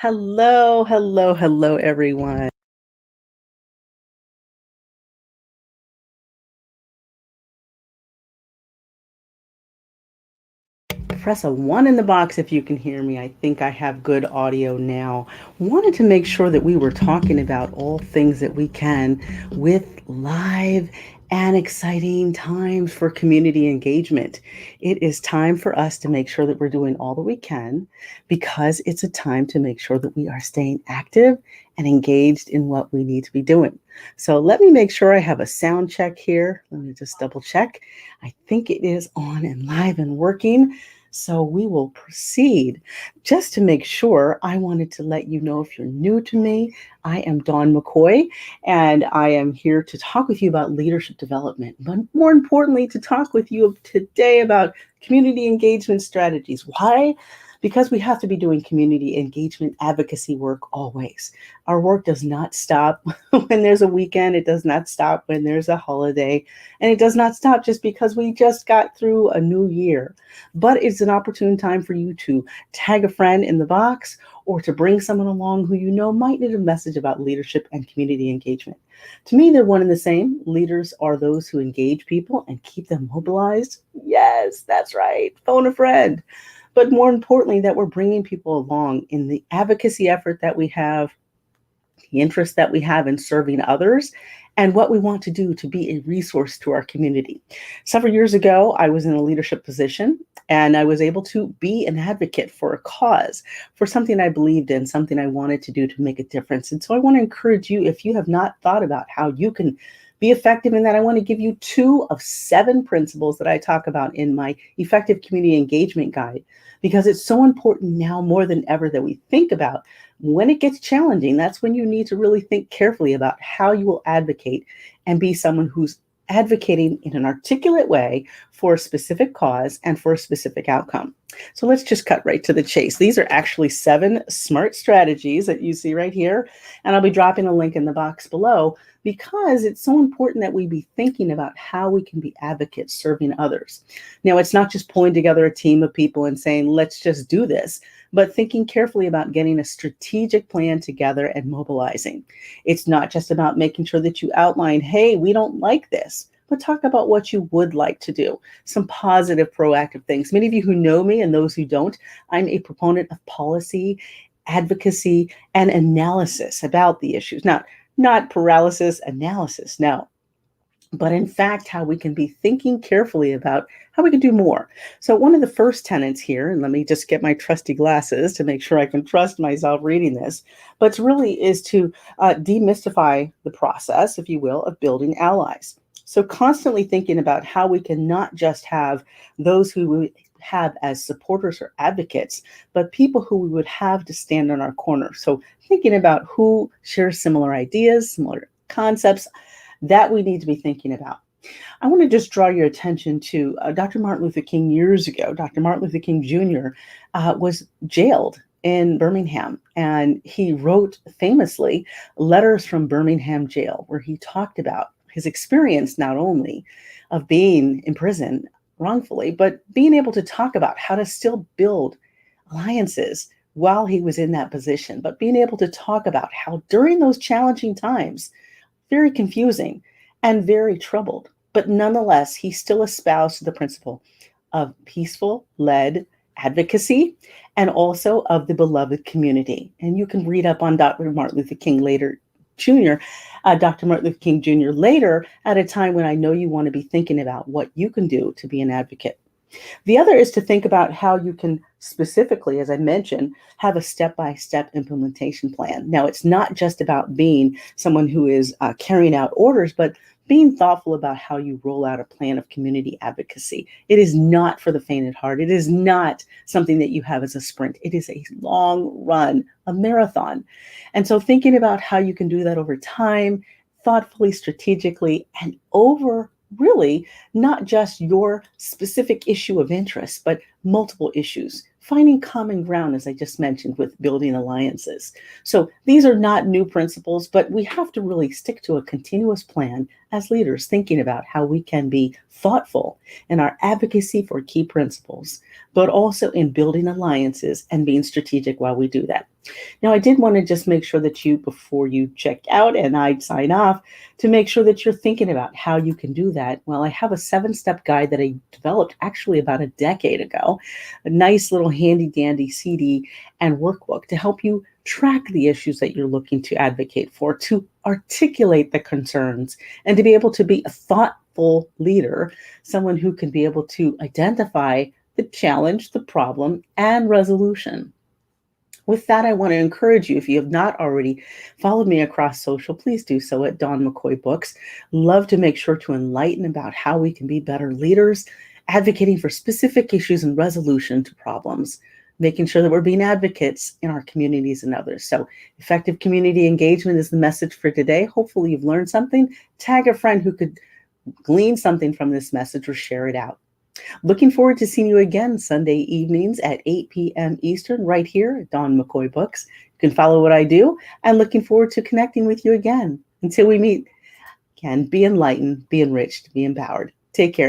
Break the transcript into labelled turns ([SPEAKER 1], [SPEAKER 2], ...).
[SPEAKER 1] Hello, hello, hello, everyone. Press a one in the box if you can hear me. I think I have good audio now. Wanted to make sure that we were talking about all things that we can with live and exciting times for community engagement. It is time for us to make sure that we're doing all that we can because it's a time to make sure that we are staying active and engaged in what we need to be doing. So let me make sure I have a sound check here. Let me just double check. I think it is on and live and working. So we will proceed. Just to make sure, I wanted to let you know if you're new to me, I am Dawn McCoy, and I am here to talk with you about leadership development, but more importantly, to talk with you today about community engagement strategies. Why? Because we have to be doing community engagement advocacy work always. Our work does not stop when there's a weekend, it does not stop when there's a holiday, and it does not stop just because we just got through a new year. But it's an opportune time for you to tag a friend in the box or to bring someone along who you know might need a message about leadership and community engagement. To me, they're one and the same. Leaders are those who engage people and keep them mobilized. Yes, that's right. Phone a friend. But more importantly, that we're bringing people along in the advocacy effort that we have, the interest that we have in serving others, and what we want to do to be a resource to our community. Several years ago, I was in a leadership position and I was able to be an advocate for a cause, for something I believed in, something I wanted to do to make a difference. And so I want to encourage you, if you have not thought about how you can be effective in that, I want to give you 2 of 7 principles that I talk about in my Effective Community Engagement Guide, because it's so important now more than ever that we think about when it gets challenging. That's when you need to really think carefully about how you will advocate and be someone who's advocating in an articulate way for a specific cause and for a specific outcome. So let's just cut right to the chase. These are actually 7 smart strategies that you see right here, and I'll be dropping a link in the box below because it's so important that we be thinking about how we can be advocates serving others. Now, it's not just pulling together a team of people and saying, let's just do this, but thinking carefully about getting a strategic plan together and mobilizing. It's not just about making sure that you outline, hey, we don't like this, but talk about what you would like to do. Some positive, proactive things. Many of you who know me and those who don't, I'm a proponent of policy, advocacy, and analysis about the issues. Not paralysis, analysis, no, but in fact, how we can be thinking carefully about how we can do more. So, one of the first tenets here, and let me just get my trusty glasses to make sure I can trust myself reading this, but really is to demystify the process, if you will, of building allies. So, constantly thinking about how we can not just have those who we have as supporters or advocates, but people who we would have to stand on our corner. So, thinking about who shares similar ideas, similar concepts, that we need to be thinking about. I want to just draw your attention to Dr. Martin Luther King years ago. Dr. Martin Luther King Jr. Was jailed in Birmingham, and he wrote famously letters from Birmingham jail where he talked about his experience not only of being in prison wrongfully, but being able to talk about how to still build alliances while he was in that position, but being able to talk about how during those challenging times, very confusing and very troubled. But nonetheless, he still espoused the principle of peaceful led advocacy and also of the beloved community. And you can read up on Dr. Martin Luther King later, Jr., Dr. Martin Luther King Jr. later at a time when I know you want to be thinking about what you can do to be an advocate. The other is to think about how you can specifically, as I mentioned, have a step-by-step implementation plan. Now, it's not just about being someone who is carrying out orders, but being thoughtful about how you roll out a plan of community advocacy. It is not for the faint at heart. It is not something that you have as a sprint. It is a long run, a marathon. And so thinking about how you can do that over time, thoughtfully, strategically, and over really not just your specific issue of interest, but multiple issues. Finding common ground, as I just mentioned, with building alliances. So these are not new principles, but we have to really stick to a continuous plan as leaders, thinking about how we can be thoughtful in our advocacy for key principles, but also in building alliances and being strategic while we do that. Now, I did want to just make sure that you, before you check out and I sign off, to make sure that you're thinking about how you can do that. Well, I have a 7-step guide that I developed actually about a decade ago, a nice little handy dandy CD and workbook to help you track the issues that you're looking to advocate for, to articulate the concerns, and to be able to be a thoughtful leader, someone who can be able to identify the challenge, the problem, and resolution. With that, I want to encourage you, if you have not already followed me across social, please do so at Dawn McCoy Books. Love to make sure to enlighten about how we can be better leaders, advocating for specific issues and resolution to problems, making sure that we're being advocates in our communities and others. So effective community engagement is the message for today. Hopefully you've learned something. Tag a friend who could glean something from this message or share it out. Looking forward to seeing you again Sunday evenings at 8 p.m. Eastern right here at Dawn McCoy Books. You can follow what I do, and looking forward to connecting with you again. Until we meet again, be enlightened, be enriched, be empowered. Take care.